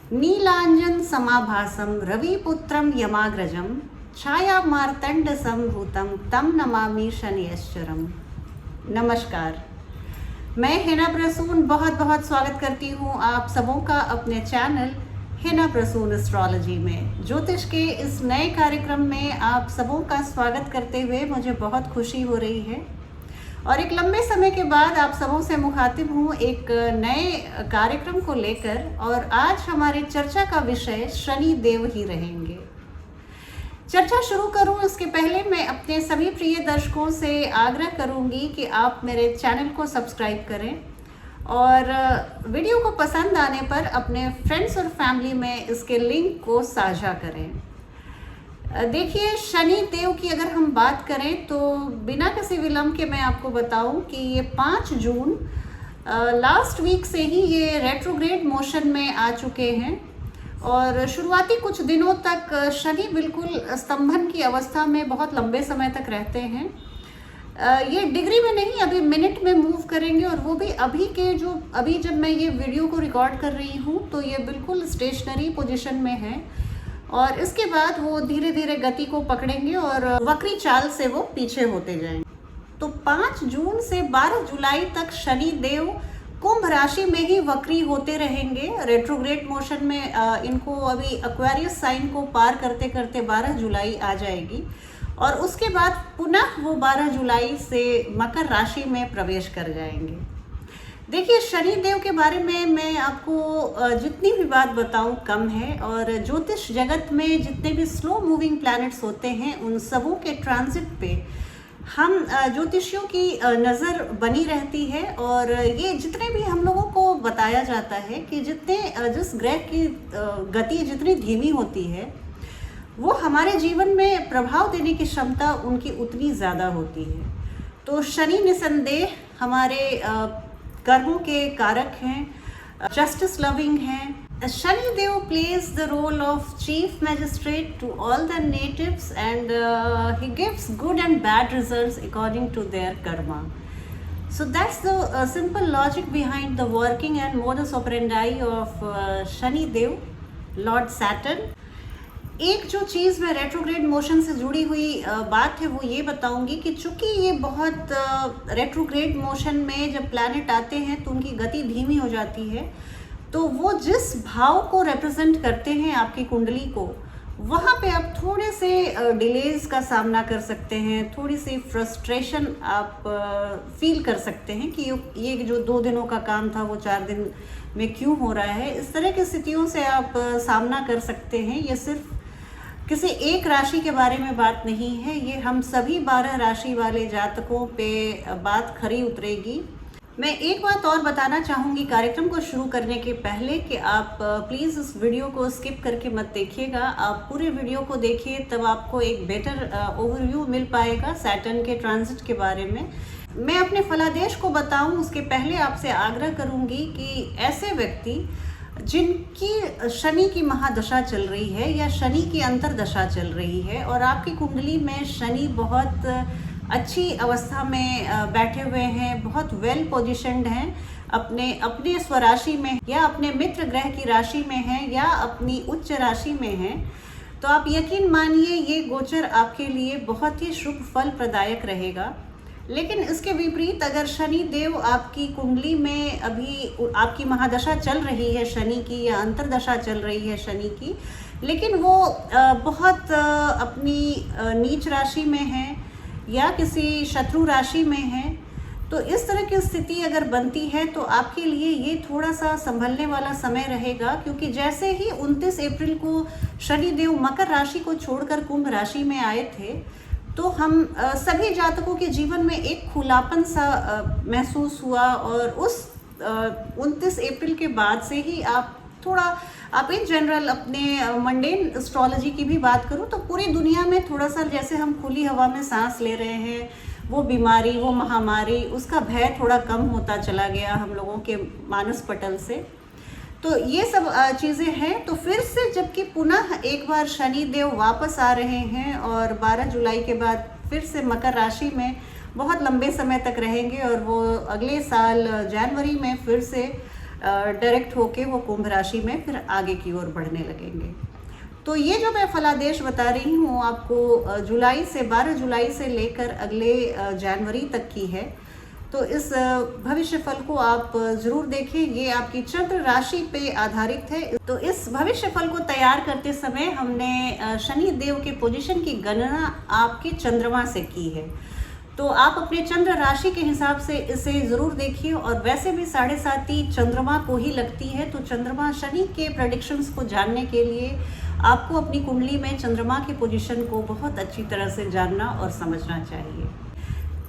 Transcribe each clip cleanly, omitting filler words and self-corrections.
नीलांजन समाभासम रविपुत्रम यमाग्रजम छाया मार्तंड संभूतम तम नमामि शनिश्चरम। नमस्कार, मैं हिना प्रसून बहुत बहुत स्वागत करती हूँ आप सबों का अपने चैनल हिना प्रसून एस्ट्रोलॉजी में। ज्योतिष के इस नए कार्यक्रम में आप सबों का स्वागत करते हुए मुझे बहुत खुशी हो रही है और एक लंबे समय के बाद आप सबों से मुखातिब हूँ एक नए कार्यक्रम को लेकर। और आज हमारी चर्चा का विषय शनि देव ही रहेंगे। चर्चा शुरू करूँ इसके पहले मैं अपने सभी प्रिय दर्शकों से आग्रह करूँगी कि आप मेरे चैनल को सब्सक्राइब करें और वीडियो को पसंद आने पर अपने फ्रेंड्स और फैमिली में इसके लिंक को साझा करें। देखिए, शनि देव की अगर हम बात करें तो बिना किसी विलंब के मैं आपको बताऊं कि ये 5 जून लास्ट वीक से ही ये रेट्रोग्रेड मोशन में आ चुके हैं और शुरुआती कुछ दिनों तक शनि बिल्कुल स्तंभन की अवस्था में बहुत लंबे समय तक रहते हैं। ये डिग्री में नहीं, अभी मिनट में मूव करेंगे और वो भी अभी जब मैं ये वीडियो को रिकॉर्ड कर रही हूँ तो ये बिल्कुल स्टेशनरी पोजीशन में है और इसके बाद वो धीरे धीरे गति को पकड़ेंगे और वक्री चाल से वो पीछे होते जाएंगे। तो 5 जून से 12 जुलाई तक शनि देव कुंभ राशि में ही वक्री होते रहेंगे रेट्रोग्रेड मोशन में। इनको अभी एक्वेरियस साइन को पार करते करते 12 जुलाई आ जाएगी और उसके बाद पुनः वो 12 जुलाई से मकर राशि में प्रवेश कर जाएंगे। देखिए, शनि देव के बारे में मैं आपको जितनी भी बात बताऊं कम है और ज्योतिष जगत में जितने भी स्लो मूविंग प्लैनेट्स होते हैं उन सबों के ट्रांजिट पे हम ज्योतिषियों की नज़र बनी रहती है। और ये जितने भी हम लोगों को बताया जाता है कि जिस ग्रह की गति जितनी धीमी होती है वो हमारे जीवन में प्रभाव देने की क्षमता उनकी उतनी ज़्यादा होती है। तो शनि निसंदेह हमारे कर्मों के कारक हैं, जस्टिस लविंग हैं। Shani Dev plays the role of chief magistrate to all the natives and he gives good and bad results according to their karma. So that's the simple logic behind the working and modus operandi of Shani Dev, lord Saturn. एक जो चीज़ मैं retrograde motion से जुड़ी हुई बात है वो ये बताऊंगी कि चूंकि ये बहुत रेट्रोग्रेड मोशन में जब प्लैनेट आते हैं तो उनकी गति धीमी हो जाती है, तो वो जिस भाव को रिप्रेजेंट करते हैं आपकी कुंडली को, वहाँ पे आप थोड़े से डिलेज का सामना कर सकते हैं, थोड़ी सी फ्रस्ट्रेशन आप फील कर सकते हैं कि ये जो 2 दिनों का काम था वो 4 दिन में क्यों हो रहा है। इस तरह की स्थितियों से आप सामना कर सकते हैं। ये सिर्फ किसी एक राशि के बारे में बात नहीं है, ये हम सभी 12 राशि वाले जातकों पे बात खरी उतरेगी। मैं एक बात और बताना चाहूँगी कार्यक्रम को शुरू करने के पहले कि आप प्लीज़ इस वीडियो को स्किप करके मत देखिएगा। आप पूरे वीडियो को देखिए, तब आपको एक बेटर ओवरव्यू मिल पाएगा सैटर्न के ट्रांजिट के बारे में। मैं अपने फलादेश को बताऊं उसके पहले आपसे आग्रह करूंगी कि ऐसे व्यक्ति जिनकी शनि की महादशा चल रही है या शनि की अंतरदशा चल रही है और आपकी कुंडली में शनि बहुत अच्छी अवस्था में बैठे हुए हैं, बहुत वेल पोजिशन्ड हैं, अपने स्वराशि में या अपने मित्र ग्रह की राशि में हैं या अपनी उच्च राशि में हैं, तो आप यकीन मानिए ये गोचर आपके लिए बहुत ही शुभ फल प्रदायक रहेगा। लेकिन इसके विपरीत अगर शनि देव आपकी कुंडली में अभी आपकी महादशा चल रही है शनि की या अंतरदशा चल रही है शनि की, लेकिन वो बहुत अपनी नीच राशि में है या किसी शत्रु राशि में है, तो इस तरह की स्थिति अगर बनती है तो आपके लिए ये थोड़ा सा संभलने वाला समय रहेगा। क्योंकि जैसे ही 29 अप्रैल को शनि देव मकर राशि को छोड़कर कुंभ राशि में आए थे तो हम सभी जातकों के जीवन में एक खुलापन सा महसूस हुआ और उस 29 अप्रैल के बाद से ही आप इन जनरल अपने मंडेन एस्ट्रोलॉजी की भी बात करूं तो पूरी दुनिया में थोड़ा सा जैसे हम खुली हवा में सांस ले रहे हैं, वो बीमारी, वो महामारी, उसका भय थोड़ा कम होता चला गया हम लोगों के मानस पटल से। तो ये सब चीज़ें हैं। तो फिर से जबकि पुनः एक बार शनि देव वापस आ रहे हैं और 12 जुलाई के बाद फिर से मकर राशि में बहुत लंबे समय तक रहेंगे और वो अगले साल जनवरी में फिर से डायरेक्ट होके वो कुंभ राशि में फिर आगे की ओर बढ़ने लगेंगे। तो ये जो मैं फलादेश बता रही हूँ आपको जुलाई से 12 जुलाई से लेकर अगले जनवरी तक की है। तो इस भविष्य फल को आप ज़रूर देखें। ये आपकी चंद्र राशि पे आधारित है। तो इस भविष्य फल को तैयार करते समय हमने शनि देव के पोजीशन की गणना आपके चंद्रमा से की है। तो आप अपने चंद्र राशि के हिसाब से इसे ज़रूर देखिए। और वैसे भी 7.5 चंद्रमा को ही लगती है। तो चंद्रमा शनि के प्रेडिक्शंस को जानने के लिए आपको अपनी कुंडली में चंद्रमा की पोजीशन को बहुत अच्छी तरह से जानना और समझना चाहिए।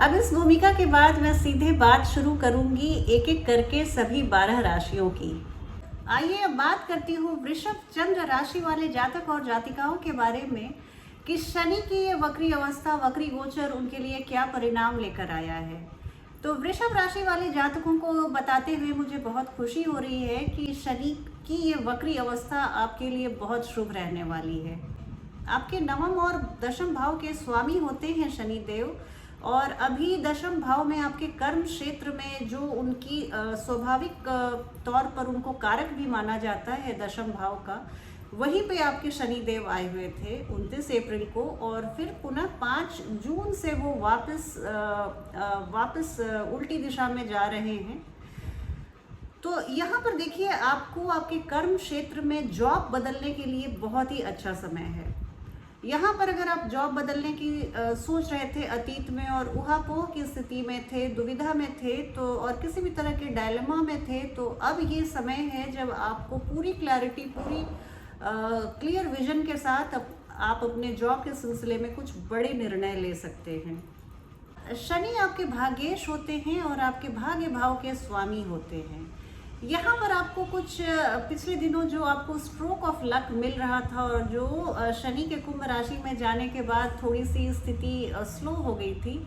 अब इस भूमिका के बाद मैं सीधे बात शुरू करूंगी एक एक करके सभी 12 राशियों की। आइए अब बात करती हूँ वृषभ चंद्र राशि वाले जातक और जातिकाओं के बारे में कि शनि की ये वक्री अवस्था, वक्री गोचर उनके लिए क्या परिणाम लेकर आया है। तो वृषभ राशि वाले जातकों को बताते हुए मुझे बहुत खुशी हो रही है कि शनि की ये वक्री अवस्था आपके लिए बहुत शुभ रहने वाली है। आपके नवम और दशम भाव के स्वामी होते हैं शनि देव, और अभी दशम भाव में आपके कर्म क्षेत्र में जो उनकी स्वाभाविक तौर पर उनको कारक भी माना जाता है दशम भाव का, वहीं पे आपके शनि देव आए हुए थे 29 अप्रैल को। और फिर पुनः 5 जून से वो वापस उल्टी दिशा में जा रहे हैं। तो यहाँ पर देखिए, आपको आपके कर्म क्षेत्र में जॉब बदलने के लिए बहुत ही अच्छा समय है। यहाँ पर अगर आप जॉब बदलने की सोच रहे थे अतीत में और उहापोह की स्थिति में थे, दुविधा में थे, तो और किसी भी तरह के डायलेमा में थे, तो अब ये समय है जब आपको पूरी क्लैरिटी, पूरी क्लियर विजन के साथ आप अपने जॉब के सिलसिले में कुछ बड़े निर्णय ले सकते हैं। शनि आपके भाग्येश होते हैं और आपके भाग्य भाव के स्वामी होते हैं। यहाँ पर आपको कुछ पिछले दिनों जो आपको स्ट्रोक ऑफ लक मिल रहा था और जो शनि के कुंभ राशि में जाने के बाद थोड़ी सी स्थिति स्लो हो गई थी,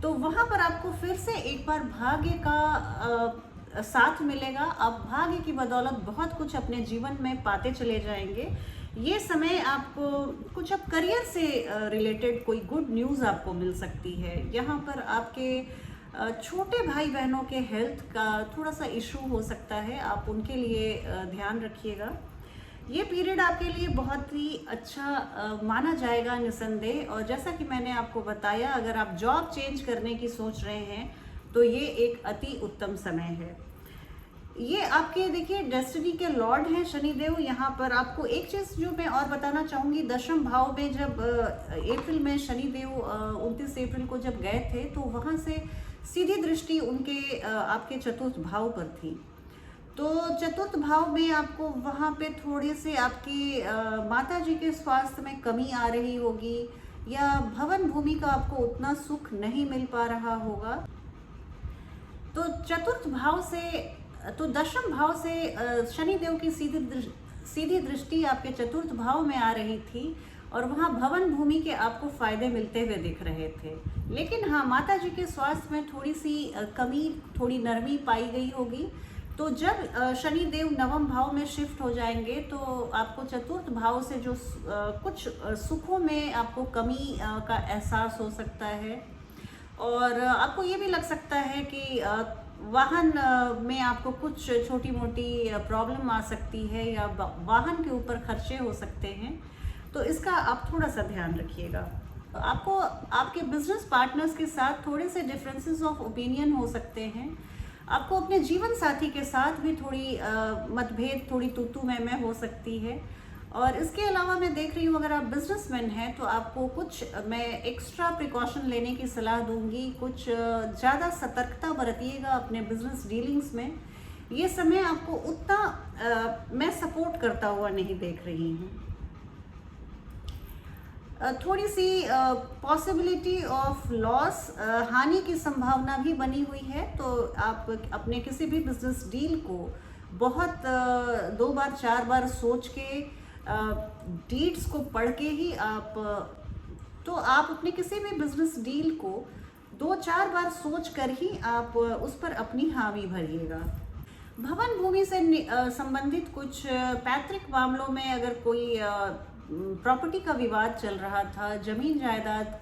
तो वहाँ पर आपको फिर से एक बार भाग्य का साथ मिलेगा। आप भाग्य की बदौलत बहुत कुछ अपने जीवन में पाते चले जाएंगे। ये समय आपको कुछ अब करियर से रिलेटेड कोई गुड न्यूज़ आपको मिल सकती है। यहाँ पर आपके छोटे भाई बहनों के हेल्थ का थोड़ा सा इशू हो सकता है, आप उनके लिए ध्यान रखिएगा। ये पीरियड आपके लिए बहुत ही अच्छा माना जाएगा निसंदेह। और जैसा कि मैंने आपको बताया, अगर आप जॉब चेंज करने की सोच रहे हैं तो ये एक अति उत्तम समय है। ये आपके देखिए डेस्टिनी के लॉर्ड हैं शनिदेव। यहाँ पर आपको एक चीज़ जो मैं और बताना चाहूँगी, दशम भाव में जब अप्रैल में शनिदेव 29 अप्रैल को जब गए थे, तो वहाँ से सीधी दृष्टि उनके आपके चतुर्थ भाव पर थी। तो चतुर्थ भाव में आपको वहाँ पे थोड़ी से आपकी माता जी के स्वास्थ्य में कमी आ रही होगी, या भवन भूमि का आपको उतना सुख नहीं मिल पा रहा होगा। तो चतुर्थ भाव से, तो दशम भाव से शनिदेव की सीधी दृष्टि आपके चतुर्थ भाव में आ रही थी और वहाँ भवन भूमि के आपको फायदे मिलते हुए दिख रहे थे। लेकिन हाँ, माता जी के स्वास्थ्य में थोड़ी सी कमी, थोड़ी नरमी पाई गई होगी। तो जब शनिदेव नवम भाव में शिफ्ट हो जाएंगे तो आपको चतुर्थ भाव से जो कुछ सुखों में आपको कमी का एहसास हो सकता है। और आपको ये भी लग सकता है कि वाहन में आपको कुछ छोटी मोटी प्रॉब्लम आ सकती है, या वाहन के ऊपर खर्चे हो सकते हैं। तो इसका आप थोड़ा सा ध्यान रखिएगा। आपको आपके बिजनेस पार्टनर्स के साथ थोड़े से डिफरेंसेस ऑफ ओपिनियन हो सकते हैं। आपको अपने जीवन साथी के साथ भी थोड़ी मतभेद, थोड़ी तू मैं हो सकती है। और इसके अलावा मैं देख रही हूँ, अगर आप बिजनेसमैन हैं तो आपको कुछ मैं एक्स्ट्रा प्रिकॉशन लेने की सलाह दूंगी। कुछ ज़्यादा सतर्कता बरतिएगा अपने बिजनेस डीलिंग्स में। ये समय आपको उतना मैं सपोर्ट करता हुआ नहीं देख रही हूँ। थोड़ी सी पॉसिबिलिटी ऑफ लॉस, हानि की संभावना भी बनी हुई है। तो आप अपने किसी भी बिजनेस डील को बहुत 2 बार 4 बार सोच के, डीड्स को पढ़ के ही आप अपने किसी भी बिजनेस डील को 2-4 बार सोच कर ही आप उस पर अपनी हामी भरिएगा। भवन भूमि से संबंधित कुछ पैतृक मामलों में अगर कोई प्रॉपर्टी का विवाद चल रहा था, जमीन जायदाद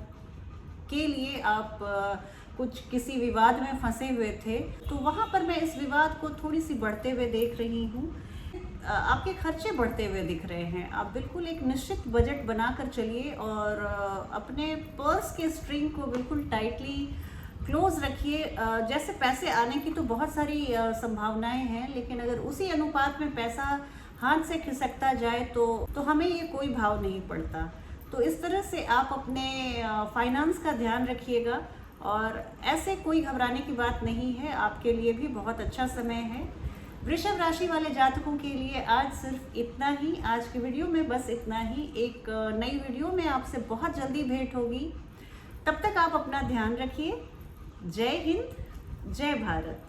के लिए आप कुछ किसी विवाद में फंसे हुए थे, तो वहाँ पर मैं इस विवाद को थोड़ी सी बढ़ते हुए देख रही हूँ। आपके खर्चे बढ़ते हुए दिख रहे हैं। आप बिल्कुल एक निश्चित बजट बनाकर चलिए और अपने पर्स के स्ट्रिंग को बिल्कुल टाइटली क्लोज रखिए। जैसे पैसे आने की तो बहुत सारी संभावनाएं हैं, लेकिन अगर उसी अनुपात में पैसा हाथ से खिसकता जाए तो हमें ये कोई भाव नहीं पड़ता। तो इस तरह से आप अपने फाइनेंस का ध्यान रखिएगा और ऐसे कोई घबराने की बात नहीं है, आपके लिए भी बहुत अच्छा समय है। वृषभ राशि वाले जातकों के लिए आज सिर्फ इतना ही। आज की वीडियो में बस इतना ही। एक नई वीडियो में आपसे बहुत जल्दी भेंट होगी। तब तक आप अपना ध्यान रखिए। जय हिंद, जय भारत।